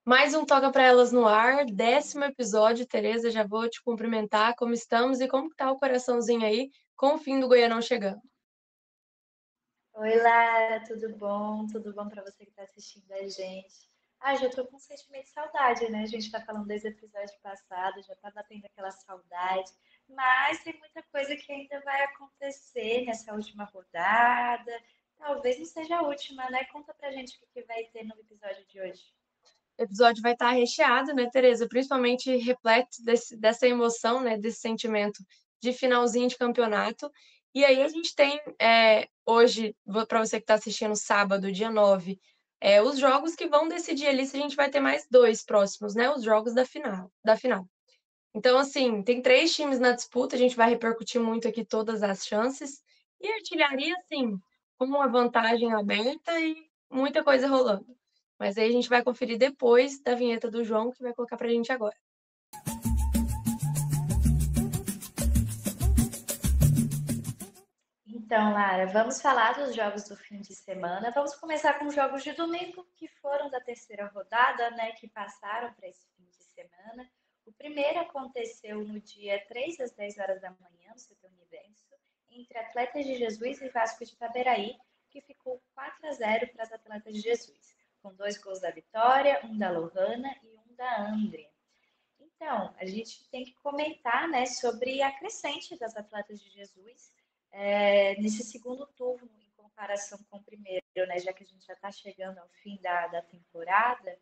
Mais um Toca para Elas no ar, 10º episódio. Tereza, já vou te cumprimentar. Como estamos e como tá o coraçãozinho aí com o fim do Goianão chegando? Oi, Lara, tudo bom? Tudo bom para você que está assistindo a gente? Já tô com um sentimento de saudade, né? A gente tá falando desde o episódio passado, já tá batendo aquela saudade, mas tem muita coisa que ainda vai acontecer nessa última rodada. Talvez não seja a última, né? Conta pra gente o que vai ter no episódio de hoje. O episódio vai estar recheado, né, Tereza? Principalmente repleto dessa emoção, né, desse sentimento de finalzinho de campeonato. E aí a gente tem hoje, para você que está assistindo sábado, dia 9, os jogos que vão decidir ali se a gente vai ter mais dois próximos, né? Os jogos da final. Então, assim, tem três times na disputa, a gente vai repercutir muito aqui todas as chances. E artilharia, assim, com uma vantagem aberta e muita coisa rolando. Mas aí a gente vai conferir depois da vinheta do João, que vai colocar pra gente agora. Então, Lara, vamos falar dos jogos do fim de semana. Vamos começar com os jogos de domingo, que foram da terceira rodada, né, que passaram para esse fim de semana. O primeiro aconteceu no dia 3 às 10 horas da manhã, no CT Universo, entre Atletas de Jesus e Vasco de Itaberaí, que ficou 4-0 para as Atletas de Jesus, com 2 gols da Vitória, um da Lohana e um da Andrea. Então, a gente tem que comentar, né, sobre a crescente das Atletas de Jesus nesse segundo turno, em comparação com o primeiro, né, já que a gente já está chegando ao fim da temporada,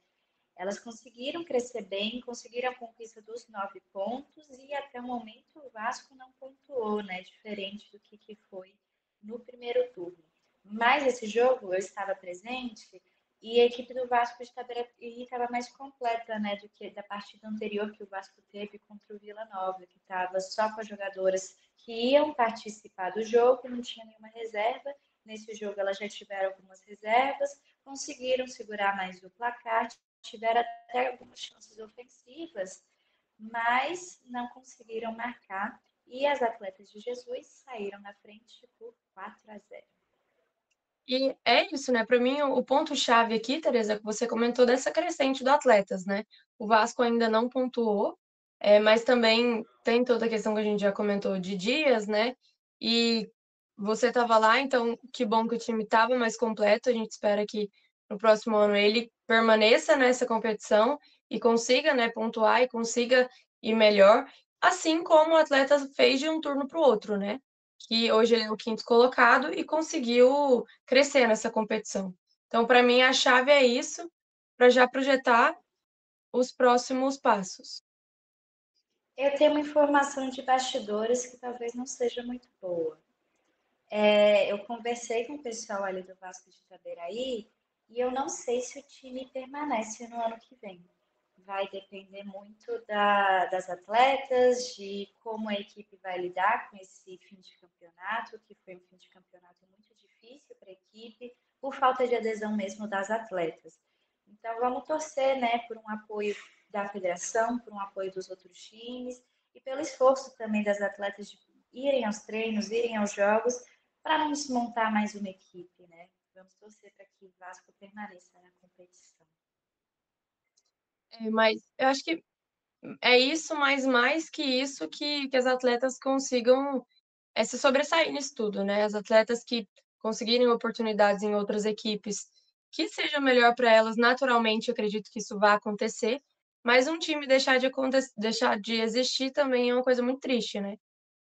elas conseguiram crescer bem, conseguiram a conquista dos 9 pontos e até o momento o Vasco não pontuou, né, diferente do que foi no primeiro turno. Mas esse jogo eu estava presente e a equipe do Vasco estava mais completa, né, do que da partida anterior que o Vasco teve contra o Vila Nova, que estava só com as jogadoras que iam participar do jogo, não tinha nenhuma reserva. Nesse jogo elas já tiveram algumas reservas, conseguiram segurar mais o placar, tiveram até algumas chances ofensivas, mas não conseguiram marcar. E as Atletas de Jesus saíram na frente por 4-0. E é isso, né? Para mim, o ponto-chave aqui, Tereza, que você comentou dessa crescente do Atletas, né? O Vasco ainda não pontuou, mas também tem toda a questão que a gente já comentou de dias, né? E você estava lá, então que bom que o time estava mais completo. A gente espera que no próximo ano ele permaneça nessa competição e consiga, né, pontuar e consiga ir melhor, assim como o atleta fez de um turno para o outro, né? Que hoje ele é o quinto colocado e conseguiu crescer nessa competição. Então, para mim, a chave é isso, para já projetar os próximos passos. Eu tenho uma informação de bastidores que talvez não seja muito boa. Eu conversei com o pessoal ali do Vasco de Itaberaí e eu não sei se o time permanece no ano que vem. Vai depender muito das atletas, de como a equipe vai lidar com esse fim de campeonato, que foi um fim de campeonato muito difícil para a equipe, por falta de adesão mesmo das atletas. Então vamos torcer, né, por um apoio da federação, por um apoio dos outros times e pelo esforço também das atletas de irem aos treinos, irem aos jogos, para não desmontar mais uma equipe, né? Vamos torcer para que o Vasco permaneça na competição. Mas eu acho que é isso, mas mais que isso, que as atletas consigam se sobressair nisso tudo, né? As atletas que conseguirem oportunidades em outras equipes, que seja melhor para elas, naturalmente, eu acredito que isso vai acontecer. Mas um time deixar de existir também é uma coisa muito triste, né?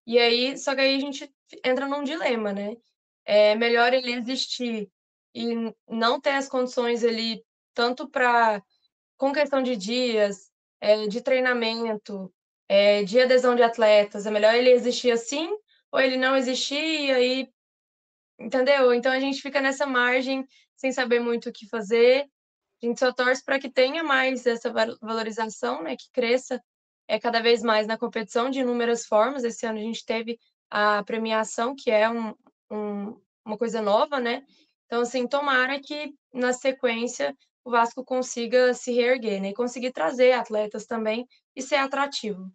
E aí, só que aí a gente entra num dilema, né? É melhor ele existir e não ter as condições ali, tanto para com questão de dias, de treinamento, de adesão de atletas, é melhor ele existir assim ou ele não existir e aí, entendeu? Então a gente fica nessa margem sem saber muito o que fazer. A gente só torce para que tenha mais essa valorização, né, que cresça cada vez mais na competição de inúmeras formas. Esse ano a gente teve a premiação, que é uma coisa nova, né? Então, assim, tomara que na sequência o Vasco consiga se reerguer, né? E conseguir trazer atletas também e ser atrativo.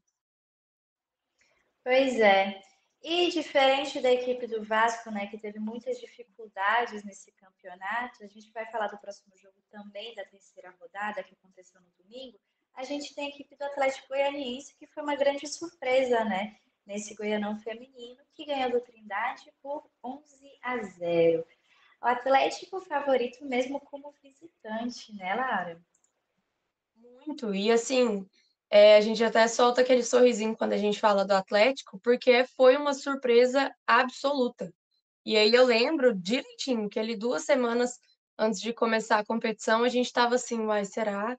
Pois é. E diferente da equipe do Vasco, né, que teve muitas dificuldades nesse campeonato, a gente vai falar do próximo jogo também, da terceira rodada, que aconteceu no domingo. A gente tem a equipe do Atlético Goianiense, que foi uma grande surpresa, né, nesse Goianão feminino, que ganhou do Trindade por 11-0. O Atlético favorito mesmo como visitante, né, Lara? Muito. E assim, a gente até solta aquele sorrisinho quando a gente fala do Atlético, porque foi uma surpresa absoluta. E aí eu lembro direitinho que ali 2 semanas antes de começar a competição, a gente estava assim, uai, será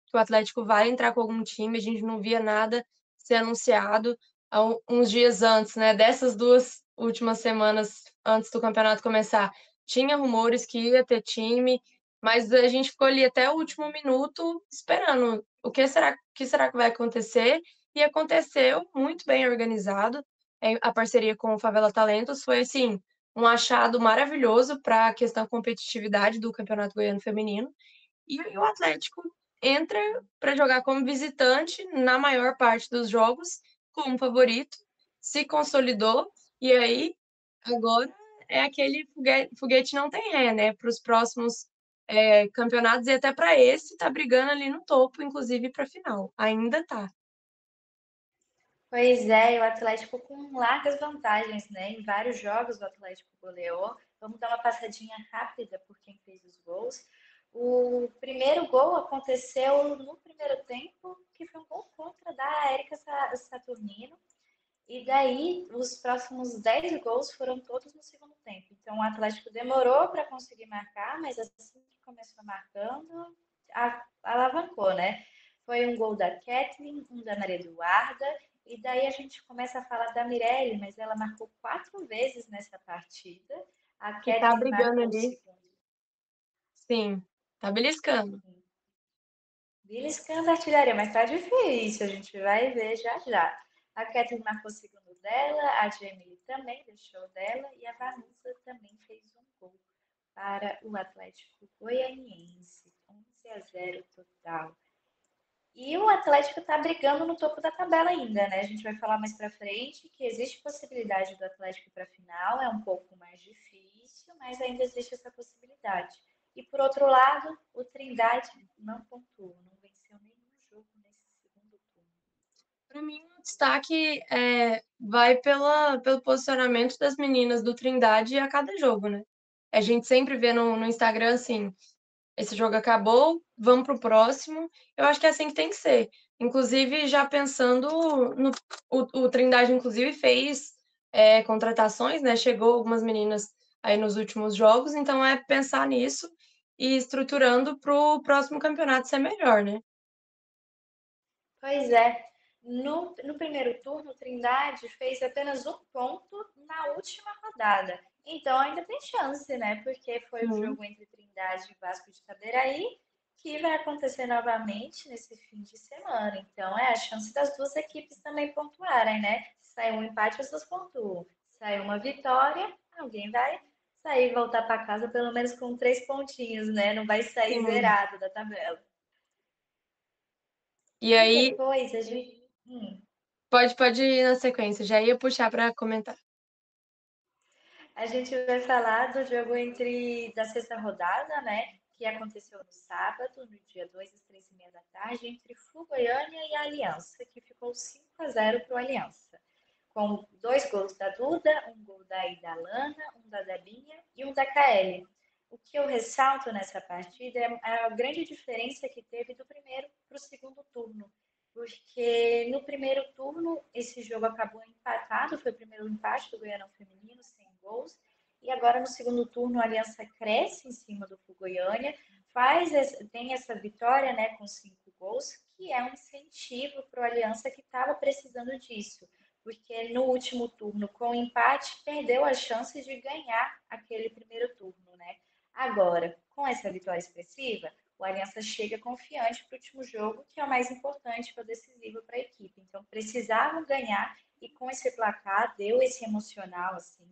que o Atlético vai entrar com algum time? A gente não via nada ser anunciado há uns dias antes, né? Dessas 2 últimas semanas antes do campeonato começar, tinha rumores que ia ter time, mas a gente ficou ali até o último minuto esperando o que será que vai acontecer, e aconteceu muito bem organizado. A parceria com o Favela Talentos foi assim um achado maravilhoso para a questão da competitividade do Campeonato Goiano Feminino. E aí o Atlético entra para jogar como visitante na maior parte dos jogos, como favorito, se consolidou, e aí agora é aquele foguete não tem ré, né, para os próximos, campeonatos, e até para esse tá brigando ali no topo, inclusive para final, ainda tá. Pois é, e o Atlético com largas vantagens, né? Em vários jogos o Atlético goleou. Vamos dar uma passadinha rápida por quem fez os gols. O primeiro gol aconteceu no primeiro tempo, que foi um gol contra da Érica Saturnino. E daí, os próximos 10 gols foram todos no segundo tempo. Então, o Atlético demorou para conseguir marcar, mas assim que começou marcando, alavancou, né? Foi um gol da Kathleen, um da Maria Eduarda, e daí a gente começa a falar da Mirelle, mas ela marcou 4 vezes nessa partida. A Que tá Kathleen brigando marcou o ali, segundo. sim, tá beliscando. Beliscando a artilharia, mas tá difícil, a gente vai ver já já. A Kathleen marcou o segundo dela, a Jamie também deixou dela e a Vanusa também fez um gol para o Atlético Goianiense. 11-0 total. E o Atlético está brigando no topo da tabela ainda, né? A gente vai falar mais para frente que existe possibilidade do Atlético ir para a final, é um pouco mais difícil, mas ainda existe essa possibilidade. E por outro lado, o Trindade não pontuou, não venceu nenhum jogo nesse segundo turno. Para mim, o destaque, vai pelo posicionamento das meninas do Trindade a cada jogo, né. A gente sempre vê no Instagram, assim: "Esse jogo acabou, vamos para o próximo". Eu acho que é assim que tem que ser. Inclusive, já pensando no o Trindade inclusive fez, contratações, né, chegou algumas meninas aí nos últimos jogos, então é pensar nisso e estruturando para o próximo campeonato ser melhor, né. Pois é. No primeiro turno, o Trindade fez apenas um ponto na última rodada. Então ainda tem chance, né? Porque foi o Sim, jogo entre Trindade e Vasco de Itaberaí, que vai acontecer novamente nesse fim de semana. Então é a chance das duas equipes também pontuarem, né? Se sair um empate, as duas pontuam. Se sair uma vitória, alguém vai sair e voltar para casa pelo menos com 3 pontinhos, né? Não vai sair sim. zerado da tabela. E E aí depois a gente. pode ir na sequência, já ia puxar para comentar. A gente vai falar do jogo da sexta rodada, né? Que aconteceu no sábado, no dia 2 às 3h30 da tarde, entre Flu Goiânia e a Aliança, que ficou 5-0 para o Aliança. Com 2 gols da Duda, um gol da Idalana, um da Debinha e um da Kaeli. O que eu ressalto nessa partida é a grande diferença que teve do primeiro para o segundo turno. Porque no primeiro turno esse jogo acabou empatado, foi o primeiro empate do Goianão Feminino, sem gols. E agora no segundo turno a Aliança cresce em cima do Goiânia, tem essa vitória, né, com 5 gols, que é um incentivo para o Aliança que estava precisando disso, porque no último turno, com o empate, perdeu a chance de ganhar aquele primeiro turno, né? Agora, com essa vitória expressiva, o Aliança chega confiante para o último jogo, que é o mais importante, que é o decisivo para a equipe. Então, precisavam ganhar e com esse placar deu esse emocional assim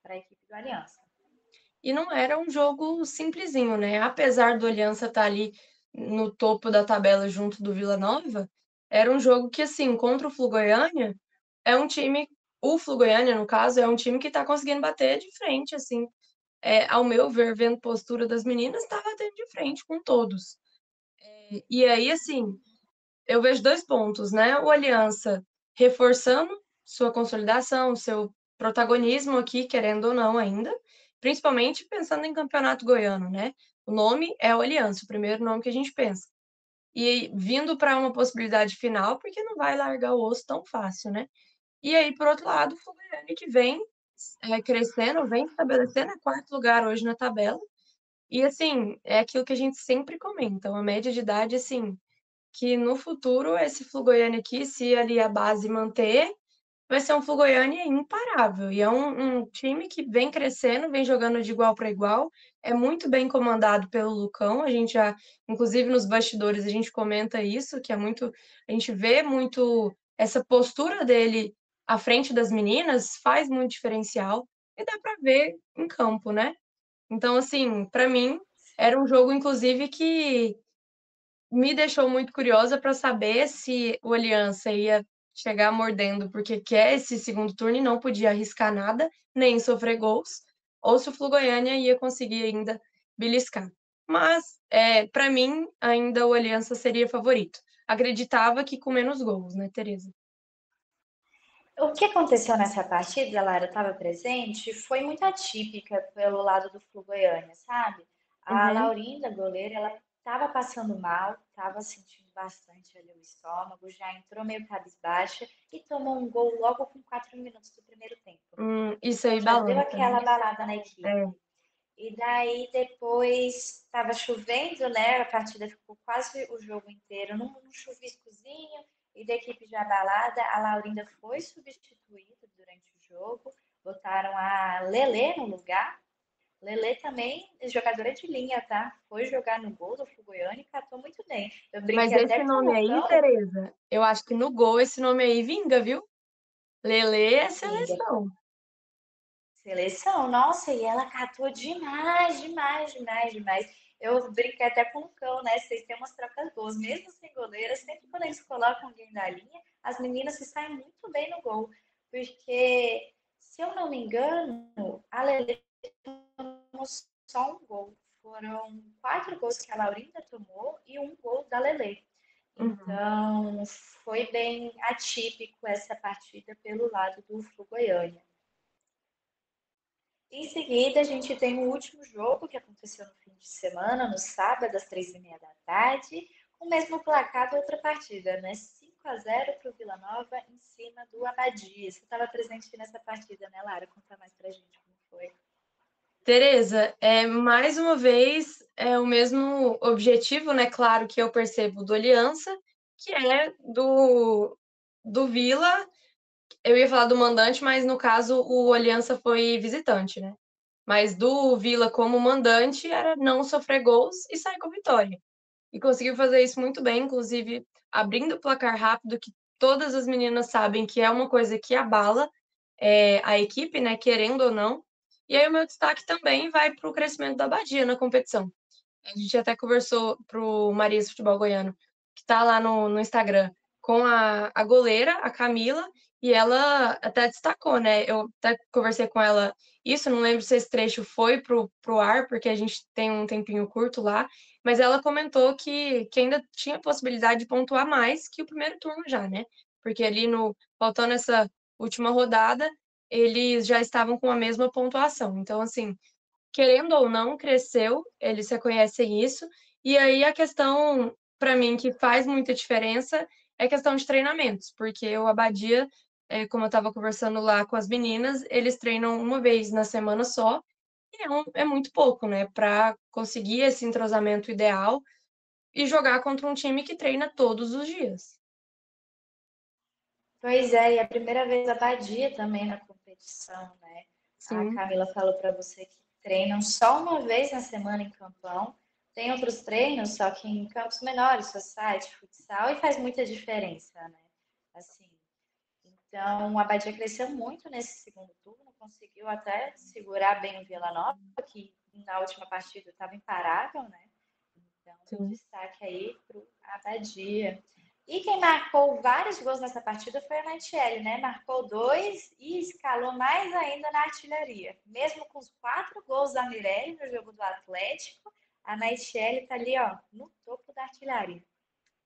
para a equipe do Aliança. E não era um jogo simplesinho, né, apesar do Aliança estar ali no topo da tabela junto do Vila Nova, era um jogo que, assim, contra o Flu Goiânia, é um time o Flu-Goiânia, no caso, é um time que tá conseguindo bater de frente, assim, ao meu ver, vendo postura das meninas, tá batendo de frente com todos. E aí, assim, eu vejo 2 pontos, né, o Aliança reforçando sua consolidação, seu protagonismo aqui, querendo ou não ainda, principalmente pensando em campeonato goiano, né. O nome é o Aliança, o primeiro nome que a gente pensa. E vindo para uma possibilidade final, porque não vai largar o osso tão fácil, né. E aí, por outro lado, o Fluminense que vem, crescendo, vem estabelecendo, é 4º lugar hoje na tabela. E assim, é aquilo que a gente sempre comenta, uma média de idade, assim, que no futuro esse Flu-Goiânia aqui, se ali a base manter, vai ser um Flu-Goiânia imparável. E é um time que vem crescendo, vem jogando de igual para igual, é muito bem comandado pelo Lucão, a gente já inclusive nos bastidores a gente comenta isso, que é muito a gente vê muito essa postura dele à frente das meninas, faz muito diferencial, e dá para ver em campo, né. Então assim, para mim, era um jogo inclusive que me deixou muito curiosa para saber se o Aliança ia chegar mordendo, porque quer esse segundo turno e não podia arriscar nada, nem sofrer gols, ou se o Flu-Goiânia ia conseguir ainda beliscar. Mas, pra mim, ainda o Aliança seria favorito. Acreditava que com menos gols, né, Tereza? O que aconteceu nessa partida, Lara, estava presente, foi muito atípica pelo lado do Flu-Goiânia, sabe? A Uhum. Laurinda, goleira, ela estava passando mal, estava sentindo bastante ali o estômago, já entrou meio cabisbaixa e tomou um gol logo com 4 minutos do primeiro tempo. Isso Então aí já deu balança, né. aquela balada na equipe. É. E daí depois estava chovendo, né? A partida ficou quase o jogo inteiro num chuviscozinho e da equipe já abalada. A Laurinda foi substituída durante o jogo, botaram a Lelê no lugar. Lelê também, jogadora de linha, tá? Foi jogar no gol do Goiânia e catou muito bem. Eu Mas brinquei até esse com o nome aí, Lucão, Tereza, eu acho que no gol esse nome aí vinga, viu. Lelê é amiga, seleção. seleção, nossa, e ela catou demais, demais, demais, demais. Eu brinquei até com o cão, né? Vocês têm umas trocas boas, mesmo sem goleira, sempre quando eles colocam alguém na linha, as meninas se saem muito bem no gol. Porque, se eu não me engano, a Lele tomou só um gol. Foram 4 gols que a Laurinda tomou e um gol da Lele. Uhum. Então, foi bem atípico essa partida pelo lado do Flu Goiânia. Em seguida, a gente tem o último jogo que aconteceu no fim de semana, no sábado, às 3h30 da tarde, com o mesmo placar da outra partida, né? 5-0 para o Vila Nova em cima do Abadia. Você estava presente nessa partida, né, Lara? Conta mais pra gente como foi. Tereza, mais uma vez, é o mesmo objetivo, né, claro que eu percebo do Aliança, que é do Vila, eu ia falar do mandante, mas no caso o Aliança foi visitante, né. Mas do Vila como mandante era não sofrer gols e sair com a vitória. E conseguiu fazer isso muito bem, inclusive abrindo o placar rápido, que todas as meninas sabem que é uma coisa que abala, a equipe, né, querendo ou não. E aí o meu destaque também vai para o crescimento da Badia na competição. A gente até conversou pro Marias Futebol Goiano, que tá lá no Instagram, com a goleira, a Camila, e ela até destacou, né, eu até conversei com ela isso, não lembro se esse trecho foi pro ar, porque a gente tem um tempinho curto lá, mas ela comentou que ainda tinha possibilidade de pontuar mais que o primeiro turno já, né, porque ali no faltando essa última rodada, eles já estavam com a mesma pontuação. Então assim, querendo ou não, cresceu, eles reconhecem isso. E aí a questão, para mim, que faz muita diferença é a questão de treinamentos, porque o Abadia, como eu estava conversando lá com as meninas, eles treinam uma vez na semana só, e é muito pouco, né, para conseguir esse entrosamento ideal e jogar contra um time que treina todos os dias. Pois é, e a primeira vez a Badia também na competição, né? A Sim, Camila falou para você que treinam só uma vez na semana em campão. Tem outros treinos, só que em campos menores, society, futsal, e faz muita diferença, né? Assim, então a Badia cresceu muito nesse segundo turno, conseguiu até segurar bem o Vila Nova, que na última partida estava imparável, né? Então, sim. destaque aí para o Abadia. E quem marcou vários gols nessa partida foi a Naitiele, né? Marcou 2 e escalou mais ainda na artilharia. Mesmo com os 4 gols da Mirelle no jogo do Atlético, a Naitiele tá ali, ó, no topo da artilharia.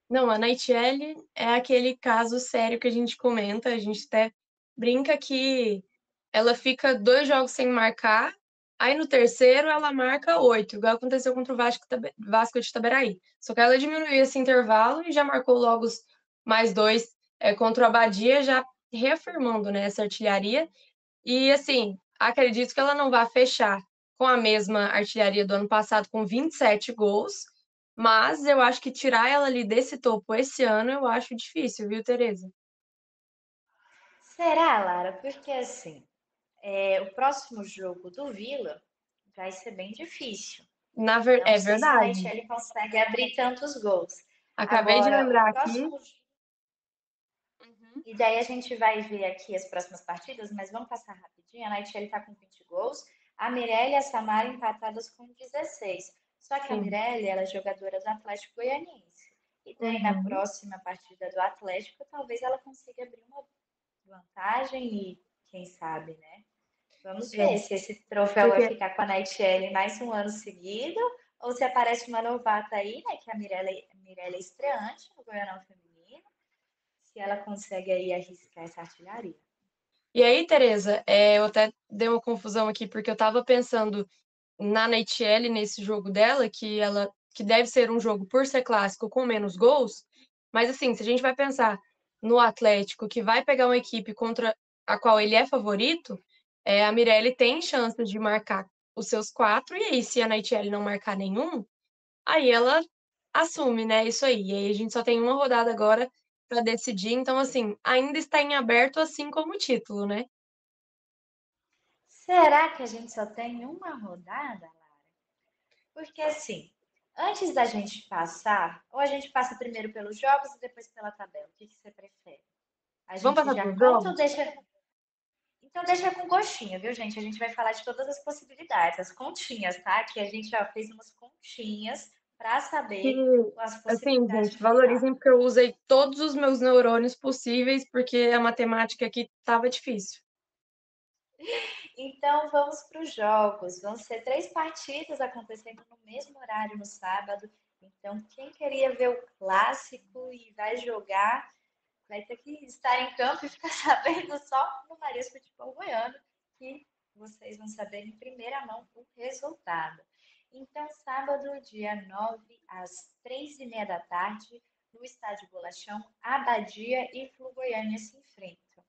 Não, a Nightingale é aquele caso sério que a gente comenta, a gente até brinca que ela fica 2 jogos sem marcar, aí no terceiro ela marca 8, igual aconteceu contra o Vasco de Itaberaí. Só que ela diminuiu esse intervalo e já marcou logo os mais 2 contra o Abadia, já reafirmando, né, essa artilharia. E assim, acredito que ela não vai fechar com a mesma artilharia do ano passado, com 27 gols, mas eu acho que tirar ela ali desse topo esse ano eu acho difícil, viu, Tereza? Será, Lara? Porque assim, o próximo jogo do Vila vai ser bem difícil. Não É sei se a verdade. Naitiele consegue abrir tantos gols. Acabei de Agora, o lembrar aqui. próximo. Uhum. E daí a gente vai ver aqui as próximas partidas, mas vamos passar rapidinho. A Naitiele está com 20 gols, a Mirelle e a Samara empatadas com 16. Só que a Sim. Mirelle, ela é jogadora do Atlético Goianiense. E daí na Uhum. próxima partida do Atlético, talvez ela consiga abrir uma vantagem e quem sabe, né? Vamos É, ver se esse troféu vai porque ficar com a Naitiele mais um ano seguido ou se aparece uma novata aí, né? Que a Mirelle é estreante no Goianão Feminino, se ela consegue aí arriscar essa artilharia. e aí, Tereza, eu até dei uma confusão aqui porque eu tava pensando na Neitiele nesse jogo dela, que deve ser um jogo por ser clássico com menos gols, mas assim, se a gente vai pensar no Atlético que vai pegar uma equipe contra a qual ele é favorito, a Mirelle tem chances de marcar os seus 4, e aí se a Neitiele não marcar nenhum, aí ela assume, né? Isso aí. E aí a gente só tem uma rodada agora para decidir, então assim, ainda está em aberto assim como o título, né? Será que a gente só tem uma rodada, Lara? Porque assim, antes da gente passar, ou a gente passa primeiro pelos jogos e depois pela tabela, o que você prefere? A Vamos gente passar já para os conta ou jogos? deixa. Então deixa com gostinho, viu, gente? A gente vai falar de todas as possibilidades, as continhas, tá? Que a gente já fez umas continhas para Que, saber as assim, possibilidades gente, de final. valorizem porque eu usei todos os meus neurônios possíveis, porque a matemática aqui tava difícil. Então vamos para os jogos. Vão ser 3 partidas acontecendo no mesmo horário no sábado. Então, quem queria ver o clássico e vai jogar, vai ter que estar em campo e ficar sabendo só no Marias Futebol Goiano, que vocês vão saber em primeira mão o resultado. Então, sábado, dia 9, às 3h30 da tarde, no Estádio Bolachão, Abadia e Flu Goiânia se enfrentam.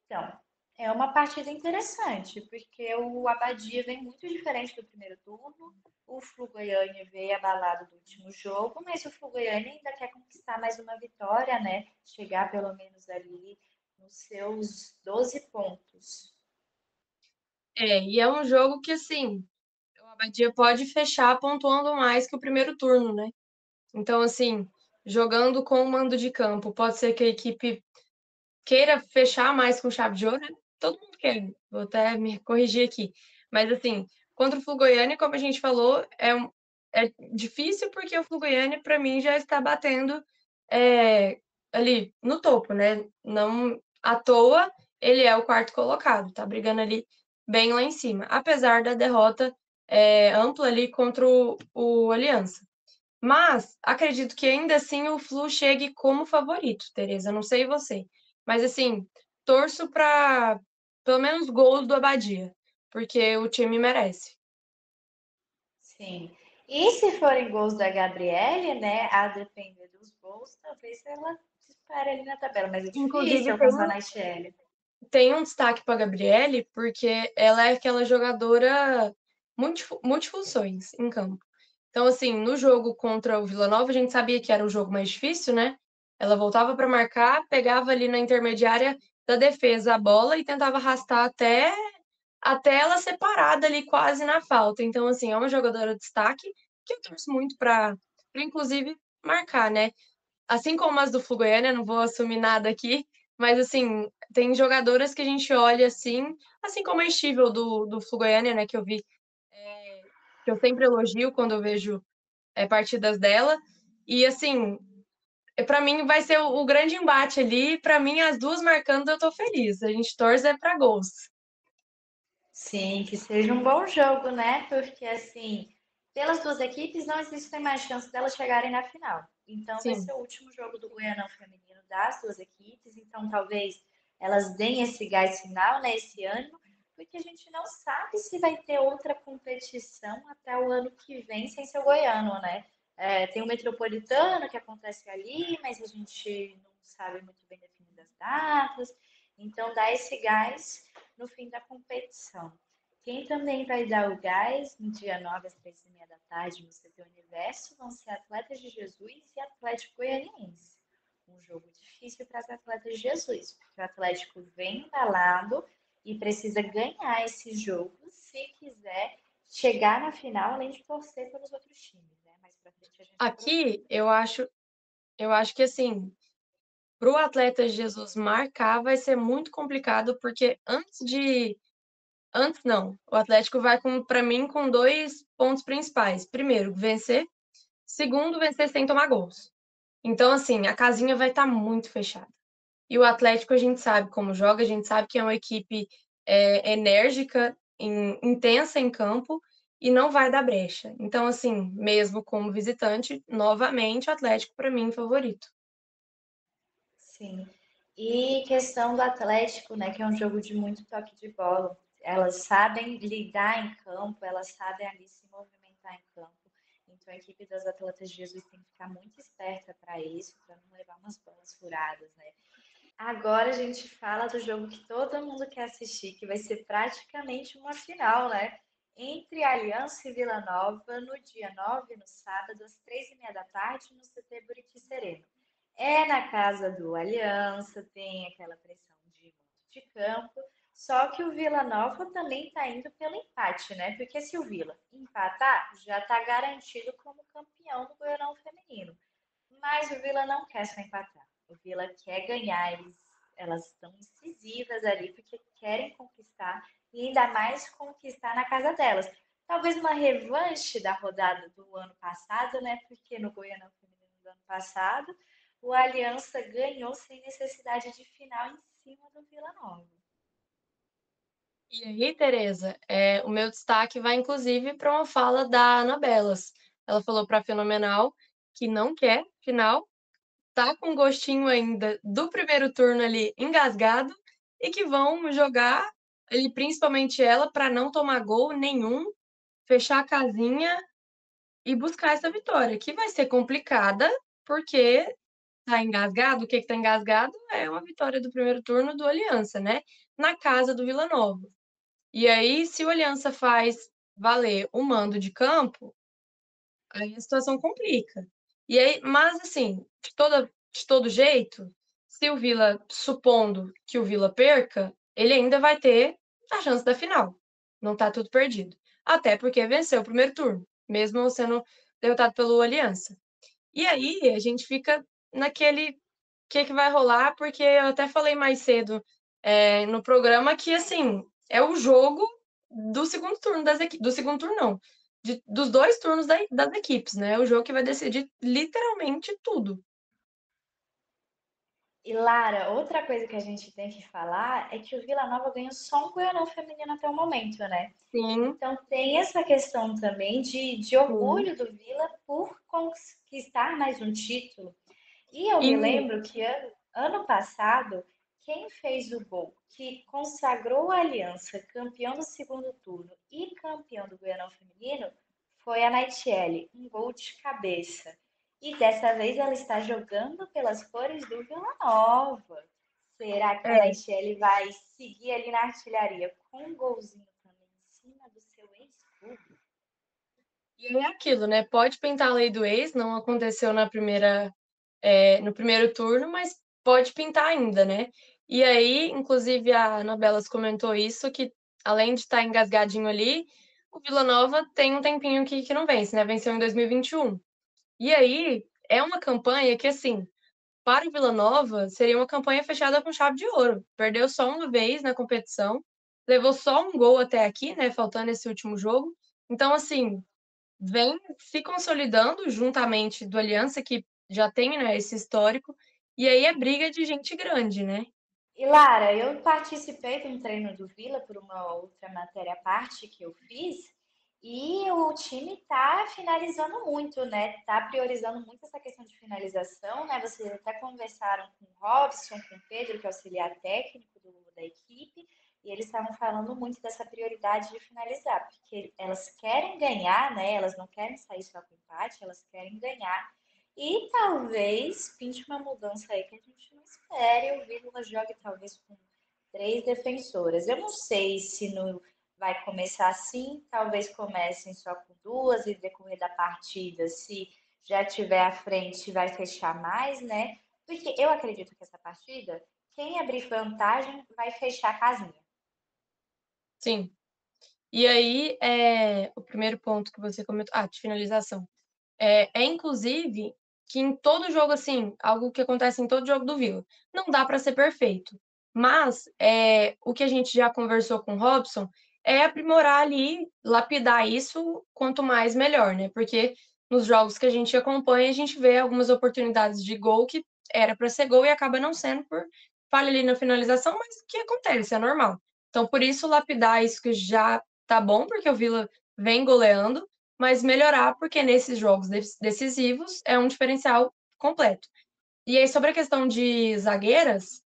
Então, é uma partida interessante, porque o Abadia vem muito diferente do primeiro turno. O Flu Goiânia veio abalado do último jogo, mas o Flu Goiânia ainda quer conquistar mais uma vitória, né? Chegar pelo menos ali nos seus 12 pontos. E é um jogo que, assim, o Abadia pode fechar pontuando mais que o primeiro turno, né? Então, assim, jogando com o mando de campo, pode ser que a equipe queira fechar mais com chave de ouro, né? Todo mundo quer, vou até me corrigir aqui. Mas, assim, contra o Flu-Goiânia, como a gente falou, é difícil porque o Flu-Goiânia, para mim, já está batendo é, ali no topo, né? Não à toa, ele é o quarto colocado, tá brigando ali bem lá em cima, apesar da derrota ampla ali contra o Aliança. Mas acredito que ainda assim o Flu chegue como favorito, Tereza. Não sei você. Mas assim, torço para pelo menos gols do Abadia, porque o time merece. Sim. E se forem gols da Gabriele, né? A depender dos gols, talvez ela dispare ali na tabela. Mas é difícil Inclusive, tem, alcançar a Naitiele. tem um destaque para a Gabriele, porque ela é aquela jogadora multifunções em campo. Então, assim, no jogo contra o Vila Nova, a gente sabia que era um jogo mais difícil, né? Ela voltava para marcar, pegava ali na intermediária da defesa a bola e tentava arrastar até ela ser parada ali quase na falta. Então, assim, é uma jogadora de destaque que eu torço muito para inclusive, marcar, né? Assim como as do Flu-Goiânia, não vou assumir nada aqui, mas, assim, tem jogadoras que a gente olha assim como a Estível do Flu-Goiânia, né? Que eu vi, que eu sempre elogio quando eu vejo partidas dela. E, assim, para mim vai ser o grande embate ali. Para mim, as duas marcando, eu tô feliz. A gente torce é para gols. Sim, que seja um bom jogo, né? Porque assim, pelas duas equipes não existe mais chance delas chegarem na final. Então vai ser Sim. o último jogo do Goianão feminino das duas equipes. Então talvez elas deem esse gás final, né, esse ano, porque a gente não sabe se vai ter outra competição até o ano que vem sem ser o Goiano, né? É, tem o Metropolitano que acontece ali, mas a gente não sabe muito bem definir as datas. Então dá esse gás no fim da competição. Quem também vai dar o gás no dia 9 às 3h30 da tarde no CT Universo vão ser Atletas de Jesus e Atlético Goianiense. Um jogo difícil para as Atletas de Jesus, porque o Atlético vem embalado e precisa ganhar esse jogo se quiser chegar na final, além de torcer pelos outros times, né? Mais pra frente a gente fala sobre Aqui, eu acho que assim, para o atleta Jesus marcar vai ser muito complicado, porque antes não, o Atlético vai com, para mim, com dois pontos principais. Primeiro, vencer. Segundo, vencer sem tomar gols. Então, assim, a casinha vai estar muito fechada. E o Atlético, a gente sabe como joga, a gente sabe que é uma equipe enérgica, intensa em campo e não vai dar brecha. Então, assim, mesmo como visitante, novamente, o Atlético, para mim, favorito. Sim. E questão do Atlético, né, que é um jogo de muito toque de bola. Elas sabem lidar em campo, elas sabem ali se movimentar em campo. Então a equipe das Atletas de Jesus tem que ficar muito esperta para isso, para não levar umas bolas furadas, né? Agora a gente fala do jogo que todo mundo quer assistir, que vai ser praticamente uma final, né? Entre Aliança e Vila Nova, no dia 9, no sábado, às 3h30 da tarde, no CT Buriti Sereno. É na casa do Aliança, tem aquela pressão de mando de campo, só que o Vila Nova também está indo pelo empate, né? Porque se o Vila empatar, já está garantido como campeão do Goianão Feminino. Mas o Vila não quer só empatar. O Vila quer ganhar. Elas estão incisivas ali porque querem conquistar e ainda mais conquistar na casa delas. Talvez uma revanche da rodada do ano passado, né? Porque no Goianão Feminino do ano passado, o Aliança ganhou sem necessidade de final em cima do Vila Nova. E aí, Tereza, o meu destaque vai inclusive para uma fala da Anabelas. Ela falou para a Fenomenal que não quer final, tá com gostinho ainda do primeiro turno ali engasgado e que vão jogar ele, principalmente ela, para não tomar gol nenhum, fechar a casinha e buscar essa vitória, que vai ser complicada, porque tá engasgado. O que que tá engasgado é uma vitória do primeiro turno do Aliança, né? Na casa do Vila Nova. E aí, se o Aliança faz valer o mando de campo, aí a situação complica. E aí, mas assim, de todo jeito, se o Vila, supondo que o Vila perca, ele ainda vai ter a chance da final. Não tá tudo perdido. Até porque venceu o primeiro turno, mesmo sendo derrotado pelo Aliança. E aí a gente fica naquele que vai rolar, porque eu até falei mais cedo no programa que assim é o jogo do segundo turno do segundo turno não, dos dois turnos das equipes, né? É o jogo que vai decidir literalmente tudo. E Lara, outra coisa que a gente tem que falar é que o Vila Nova ganhou só um Goianão feminino até o momento, né? Sim, Então tem essa questão também de sim. orgulho do Vila por conquistar mais um título. E eu me E lembro que ano passado, quem fez o gol que consagrou a Aliança campeão do segundo turno e campeão do Goianão Feminino foi a Naitiele, um gol de cabeça. E dessa vez ela está jogando pelas cores do Vila Nova. Será que a é, Naitiele vai seguir ali na artilharia com um golzinho também em cima do seu ex-clube? e é aquilo, né? Pode pintar a lei do ex, não aconteceu no primeiro turno, mas pode pintar ainda, né? E aí, inclusive, a Anabelas comentou isso, que além de estar engasgadinho ali, o Vila Nova tem um tempinho que não vence, né? Venceu em 2021. E aí, é uma campanha que, assim, para o Vila Nova, seria uma campanha fechada com chave de ouro. Perdeu só uma vez na competição, levou só um gol até aqui, né? Faltando esse último jogo. Então, assim, vem se consolidando juntamente do Aliança, que já tem, né, esse histórico, e aí é briga de gente grande, né. E Lara, eu participei de um treino do Vila por uma outra matéria à parte que eu fiz, e o time tá finalizando muito, né? Tá priorizando muito essa questão de finalização, né? Vocês até conversaram com o Robson, com o Pedro, que é auxiliar técnico da equipe, e eles estavam falando muito dessa prioridade de finalizar, porque elas querem ganhar, né? Elas não querem sair só com empate, elas querem ganhar. E talvez pinte uma mudança aí que a gente não espere. O Vila jogue talvez com três defensoras. Eu não sei se vai começar assim, talvez comecem só com duas e decorrer da partida, se já tiver à frente, vai fechar mais, né? Porque eu acredito que essa partida, quem abrir vantagem vai fechar a casinha. Sim. E aí, o primeiro ponto que você comentou de finalização. É inclusive que em todo jogo, assim, algo que acontece em todo jogo do Vila, não dá para ser perfeito, mas, o que a gente já conversou com o Robson é aprimorar ali, lapidar isso, quanto mais melhor, né, porque nos jogos que a gente acompanha, a gente vê algumas oportunidades de gol que era para ser gol e acaba não sendo por falha ali na finalização, mas o que acontece, é normal. Então por isso lapidar isso que já tá bom, porque o Vila vem goleando, mas melhorar, porque nesses jogos decisivos é um diferencial completo. E aí, sobre a questão de zagueiras,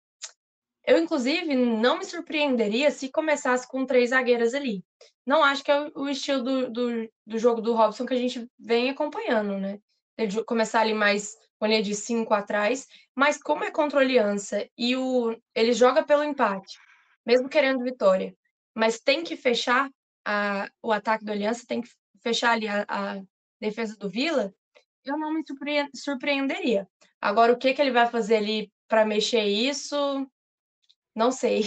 eu inclusive não me surpreenderia se começasse com 3 zagueiras ali. Não acho que é o estilo do jogo do Robson que a gente vem acompanhando, né. Ele começar ali mais com linha de 5 atrás, mas como é contra o Aliança e ele joga pelo empate, mesmo querendo vitória, mas tem que fechar o ataque do Aliança, tem que fechar ali a defesa do Vila, eu não me surpreenderia. Agora o que que ele vai fazer ali para mexer isso, não sei.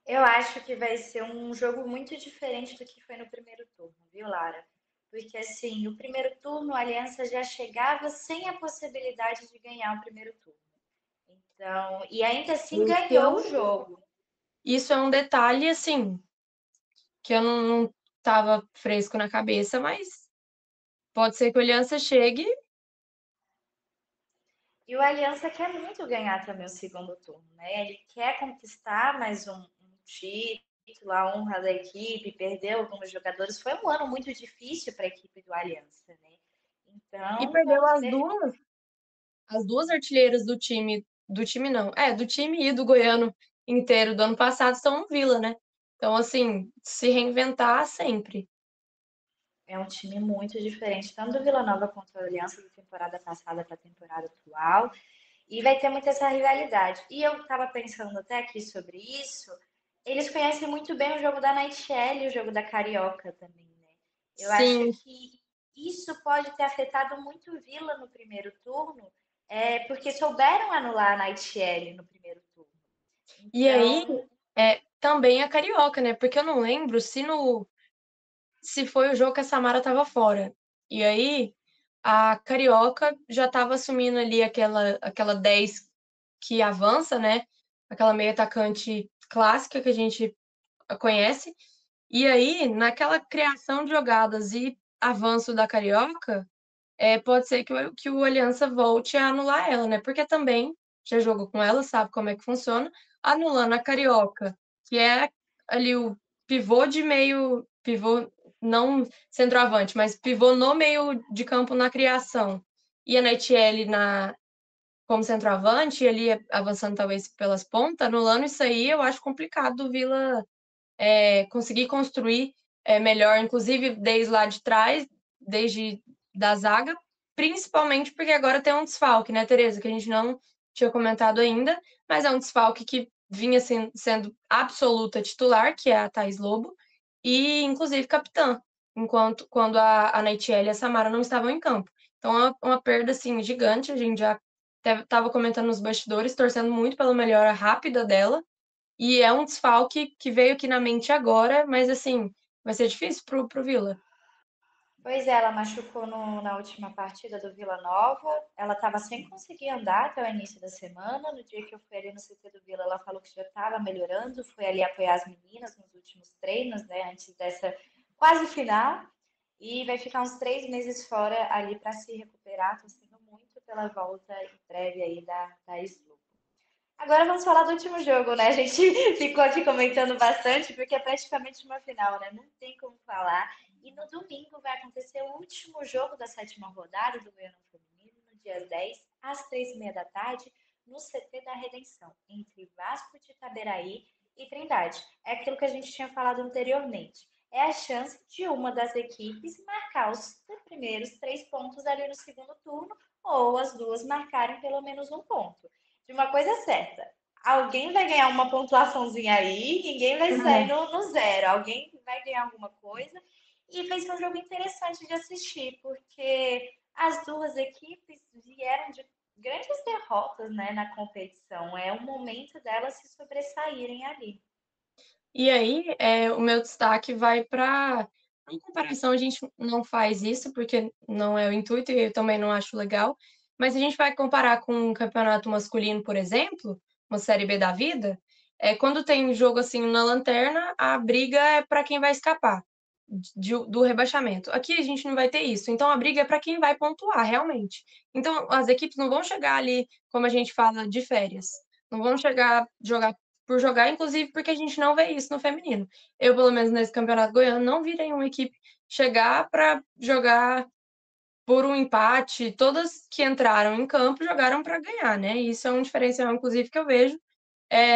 Eu acho que vai ser um jogo muito diferente do que foi no primeiro turno, viu, Lara? Porque assim, o primeiro turno a Aliança já chegava sem a possibilidade de ganhar o primeiro turno. Então, e ainda assim Esse é ganhou o um jogo. Isso é um detalhe, assim, que eu não estava fresco na cabeça, mas pode ser que o Aliança chegue. E o Aliança quer muito ganhar também o segundo turno, né? Ele quer conquistar mais um título, a honra da equipe, perdeu alguns jogadores. Foi um ano muito difícil para a equipe do Aliança, né? E Então, perdeu vamos ver. as 2 artilheiras do time não, do time e do goiano inteiro do ano passado estão no Vila, né. Então, assim, se reinventar sempre. É um time muito diferente, tanto do Vila Nova quanto a Aliança, da temporada passada para a temporada atual. E vai ter muito essa rivalidade. E eu estava pensando até aqui sobre isso. Eles conhecem muito bem o jogo da Nightingale e o jogo da Carioca também, né? Eu acho Sim, que isso pode ter afetado muito o Vila no primeiro turno, porque souberam anular a Nightingale no primeiro turno. e aí, Então, também a carioca, né, porque eu não lembro se foi o jogo que a Samara estava fora. E aí, a carioca já estava assumindo ali aquela 10 que avança, né, aquela meia atacante clássica que a gente conhece. E aí, naquela criação de jogadas e avanço da carioca, pode ser que o Aliança volte a anular ela, né, porque também já jogou com ela, sabe como é que funciona, anulando a carioca, que é ali o pivô não centroavante, mas pivô no meio de campo na criação, e a Netiele como centroavante, e ali avançando talvez pelas pontas, anulando isso aí, eu acho complicado do Vila, conseguir construir, melhor, inclusive desde lá de trás, desde da zaga, principalmente porque agora tem um desfalque, né, Tereza, que a gente não tinha comentado ainda, mas é um desfalque que vinha sendo absoluta titular, que é a Thaís Lobo, e inclusive capitã, enquanto quando a Naitiele e a Samara não estavam em campo. Então é uma perda, assim, gigante, a gente já estava comentando nos bastidores, torcendo muito pela melhora rápida dela, e é um desfalque que veio aqui na mente agora, mas assim, vai ser difícil pro Vila. pois é, ela machucou na última partida do Vila Nova. Ela estava sem conseguir andar até o início da semana. No dia que eu fui ali no CT do Vila, ela falou que já estava melhorando. Foi ali apoiar as meninas nos últimos treinos, né? Antes dessa quase final. E vai ficar uns 3 meses fora ali para se recuperar. Tô sendo muito pela volta em breve aí da Slow. Agora vamos falar do último jogo, né? A gente ficou aqui comentando bastante, porque é praticamente uma final, né? Não tem como falar. E no domingo vai acontecer o último jogo da sétima rodada do Goiano Feminino, no dia 10, às 3h30 da tarde, no CT da Redenção, entre Vasco de Itaberaí e Trindade. É aquilo que a gente tinha falado anteriormente. É a chance de uma das equipes marcar os primeiros 3 pontos ali no segundo turno, ou as duas marcarem pelo menos um ponto. De uma coisa certa, alguém vai ganhar uma pontuaçãozinha aí, ninguém vai sair no zero, alguém vai ganhar alguma coisa. E vai ser um jogo interessante de assistir, porque as duas equipes vieram de grandes derrotas, né, na competição. É o momento delas se sobressaírem ali. E aí, o meu destaque vai para. Em comparação, a gente não faz isso, porque não é o intuito e eu também não acho legal. Mas se a gente vai comparar com um campeonato masculino, por exemplo, uma Série B da vida, quando tem um jogo assim na lanterna, a briga é para quem vai escapar do rebaixamento. Aqui a gente não vai ter isso. Então a briga é para quem vai pontuar, realmente. Então as equipes não vão chegar ali, como a gente fala, de férias. Não vão chegar jogar por jogar, inclusive porque a gente não vê isso no feminino. Eu, pelo menos nesse campeonato goiano, não vi nenhuma equipe chegar para jogar por um empate. Todas que entraram em campo jogaram para ganhar, né? Isso é um diferencial, inclusive, que eu vejo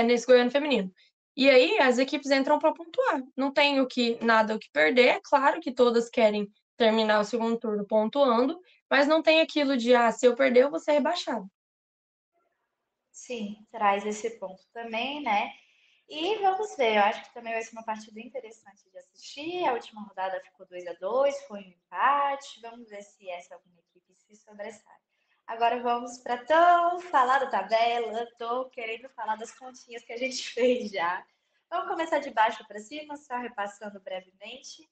nesse goiano feminino. E aí as equipes entram para pontuar. Não tem nada o que perder. É claro que todas querem terminar o segundo turno pontuando, mas não tem aquilo de se eu perder, eu vou ser rebaixado. Sim, traz esse ponto também, né? E vamos ver, eu acho que também vai ser uma partida interessante de assistir. A última rodada ficou 2-2, foi um empate. Vamos ver se essa alguma equipe se sobressai. Agora vamos para tão falar da tabela. Tô querendo falar das continhas que a gente fez já. Vamos começar de baixo para cima, só repassando brevemente.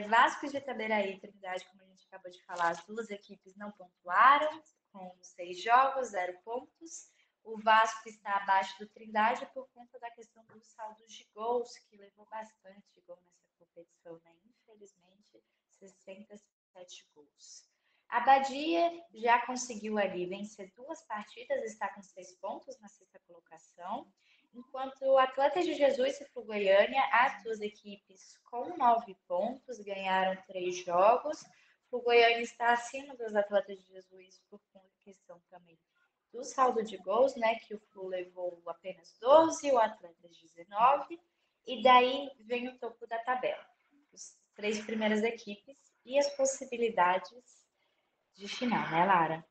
Vasco de Itaberaí e Trindade, como a gente acabou de falar, as duas equipes não pontuaram, com 6 jogos, 0 pontos. O Vasco está abaixo do Trindade por conta da questão dos saldos de gols, que levou bastante gol nessa competição, né? Infelizmente, 67 gols. A Badia já conseguiu ali vencer 2 partidas, está com 6 pontos na sexta colocação. Enquanto o Atlético de Jesus e o Goiânia, as duas equipes com 9 pontos, ganharam 3 jogos. O Goiânia está acima dos Atletas de Jesus por questão também do saldo de gols, né? Que o Flu levou apenas 12, o Atletas 19. E daí vem o topo da tabela. As 3 primeiras equipes e as possibilidades de final, né, Lara?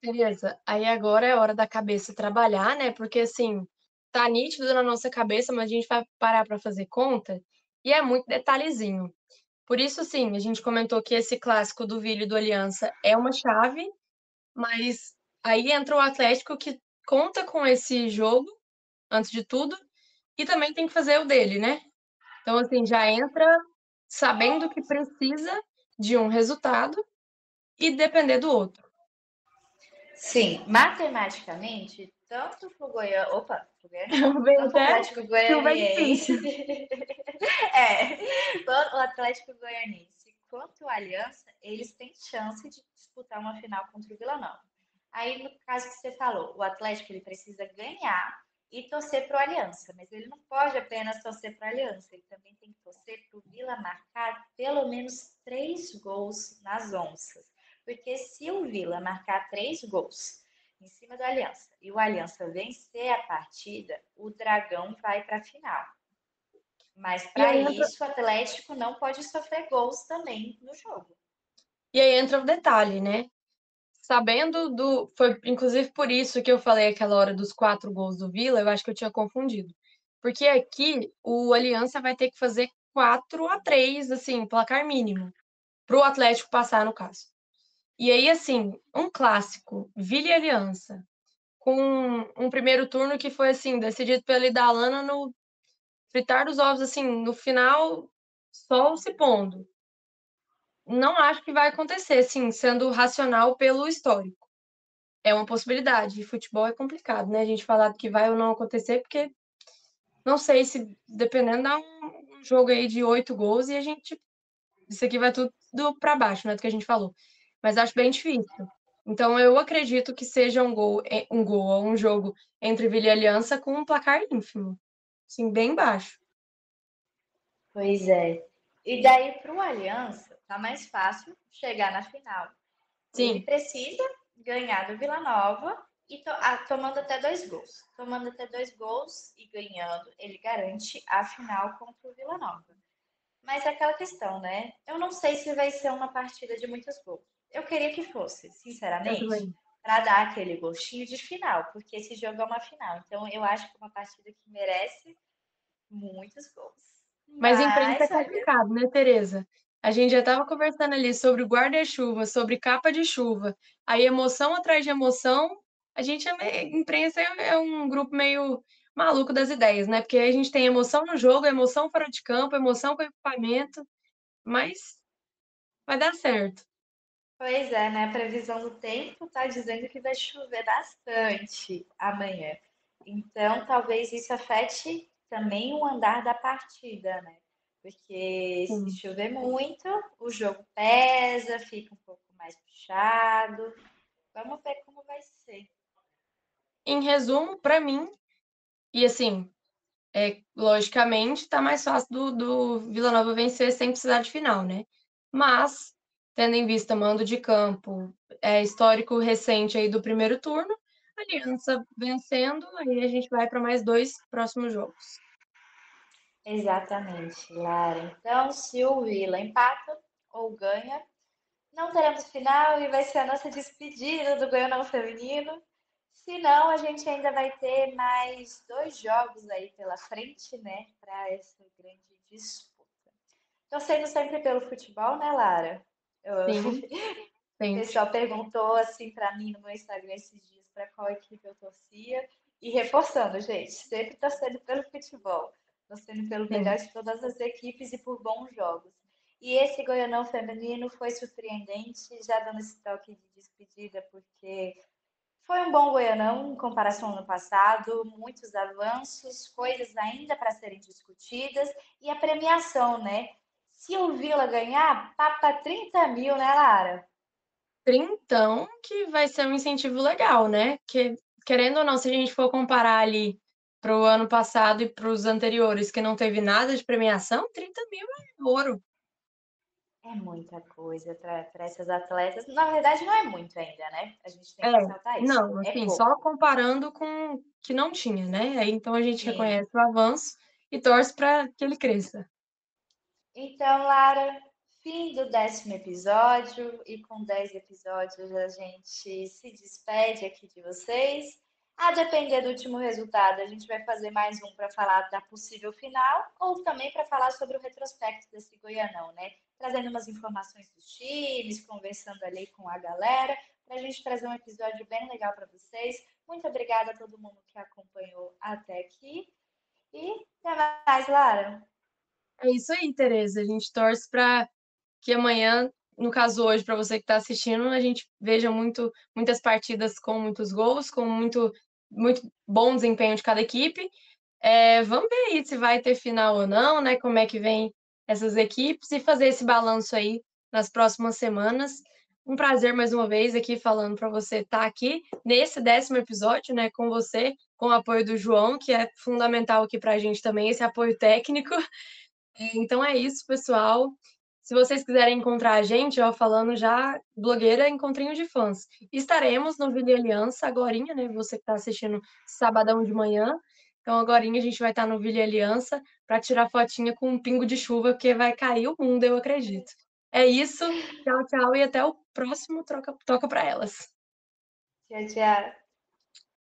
Beleza. Aí agora é hora da cabeça trabalhar, né? Porque assim, tá nítido na nossa cabeça, mas a gente vai parar para fazer conta e é muito detalhezinho. Por isso, sim, a gente comentou que esse clássico do Vila e do Aliança é uma chave, mas aí entra o Atlético que conta com esse jogo, antes de tudo, e também tem que fazer o dele, né? Então, assim, já entra sabendo que precisa de um resultado e depender do outro. Sim, matematicamente, tanto o Goiânia, opa, o Goiânia não, Veio tanto o até Atlético Silva é difícil. Goianiense, tanto o Atlético Goianiense quanto o Aliança, eles têm chance de disputar uma final contra o Vila Nova. Aí, no caso que você falou, o Atlético ele precisa ganhar e torcer para o Aliança, mas ele não pode apenas torcer para o Aliança, ele também tem que torcer para o Vila marcar pelo menos 3 gols nas onças. Porque se o Vila marcar 3 gols em cima do Aliança e o Aliança vencer a partida, o Dragão vai para a final. Mas E para aí entra, isso, o Atlético não pode sofrer gols também no jogo. e aí entra o detalhe, né? Sabendo do. Foi inclusive por isso que eu falei aquela hora dos 4 gols do Vila, eu acho que eu tinha confundido. Porque aqui o Aliança vai ter que fazer 4-3, assim, placar mínimo, para o Atlético passar, no caso. E aí, assim, um clássico, Vila e Aliança, com um primeiro turno que foi, assim, decidido pela Idalana no fritar dos ovos, assim, no final, sol se pondo. Não acho que vai acontecer, assim, sendo racional pelo histórico. É uma possibilidade. Futebol é complicado, né? A gente falar que vai ou não acontecer, porque não sei se, dependendo, dá um jogo aí de 8 gols e a gente. Isso aqui vai tudo para baixo, né? Do que a gente falou. Mas acho bem difícil. Então eu acredito que seja um jogo entre Vila e Aliança com um placar ínfimo, assim, bem baixo. Pois é. E daí para o Aliança, tá mais fácil chegar na final. Ele Sim, precisa ganhar do Vila Nova e tomando até 2 gols. Tomando até 2 gols e ganhando, ele garante a final contra o Vila Nova. Mas é aquela questão, né? Eu não sei se vai ser uma partida de muitos gols. Eu queria que fosse, eu sinceramente, também. para dar aquele gostinho de final, porque esse jogo é uma final. Então eu acho que é uma partida que merece muitos gols. Mas imprensa é Mas, olha, complicado, né, Tereza? A gente já estava conversando ali sobre guarda-chuva, sobre capa de chuva, aí emoção atrás de emoção. Imprensa é um grupo meio maluco das ideias, né? Porque a gente tem emoção no jogo, emoção fora de campo, emoção com equipamento, mas vai dar certo. pois é, né? A previsão do tempo está dizendo que vai chover bastante amanhã. Então, talvez isso afete também o andar da partida, né? Porque se Sim. chover muito, o jogo pesa, fica um pouco mais puxado. Vamos ver como vai ser. Em resumo, para mim, e assim, logicamente, tá mais fácil do Vila Nova vencer sem precisar de final, né? Mas, tendo em vista mando de campo, histórico recente aí do primeiro turno, a Aliança vencendo, aí a gente vai para mais 2 próximos jogos. Exatamente, Lara. Então, se o Vila empata ou ganha, não teremos final e vai ser a nossa despedida do Goianão Feminino. Se não, a gente ainda vai ter mais 2 jogos aí pela frente, né, para essa grande disputa. Torcendo sempre pelo futebol, né, Lara? Sim, O sempre. pessoal perguntou assim para mim no meu Instagram esses dias para qual equipe eu torcia e reforçando, gente, sempre torcendo pelo futebol, torcendo pelo Sim. melhor de todas as equipes e por bons jogos. E esse Goianão feminino foi surpreendente, já dando esse toque de despedida, porque foi um bom Goianão em comparação ao ano passado, muitos avanços, coisas ainda para serem discutidas e a premiação, né? Se o Vila ganhar, papa 30 mil, né, Lara? Trintão que vai ser um incentivo legal, né? Que, querendo ou não, se a gente for comparar ali para o ano passado e para os anteriores, que não teve nada de premiação, 30 mil é ouro. É muita coisa para essas atletas. Na verdade, não é muito ainda, né? A gente tem É, que ressaltar isso. não, É assim, só pouco. comparando com o que não tinha, né? Aí então a gente Sim. reconhece o avanço e torce para que ele cresça. Então, Lara, fim do 10º episódio. E com 10 episódios a gente se despede aqui de vocês. A depender do último resultado, a gente vai fazer mais um para falar da possível final ou também para falar sobre o retrospecto desse Goianão, né? Trazendo umas informações dos times, conversando ali com a galera, para a gente trazer um episódio bem legal para vocês. Muito obrigada a todo mundo que acompanhou até aqui e até mais, Lara. É isso aí, Tereza. A gente torce para que amanhã, no caso hoje, para você que está assistindo, a gente veja muitas partidas com muitos gols, com muito bom desempenho de cada equipe. Vamos ver aí se vai ter final ou não, né? Como é que vem essas equipes e fazer esse balanço aí nas próximas semanas. Um prazer mais uma vez aqui falando para você estar aqui nesse 10º episódio, né? Com você, com o apoio do João, que é fundamental aqui para a gente também, esse apoio técnico. Então é isso, pessoal. Se vocês quiserem encontrar a gente, ó, falando já, blogueira Encontrinho de Fãs. Estaremos no Vila Aliança agorinha, né? Você que está assistindo sabadão de manhã. Então agorinha a gente vai estar no Vila Aliança para tirar fotinha com um pingo de chuva, porque vai cair o mundo, eu acredito. É isso. Tchau, tchau e até o próximo Toca para Elas. Tchau, tchau.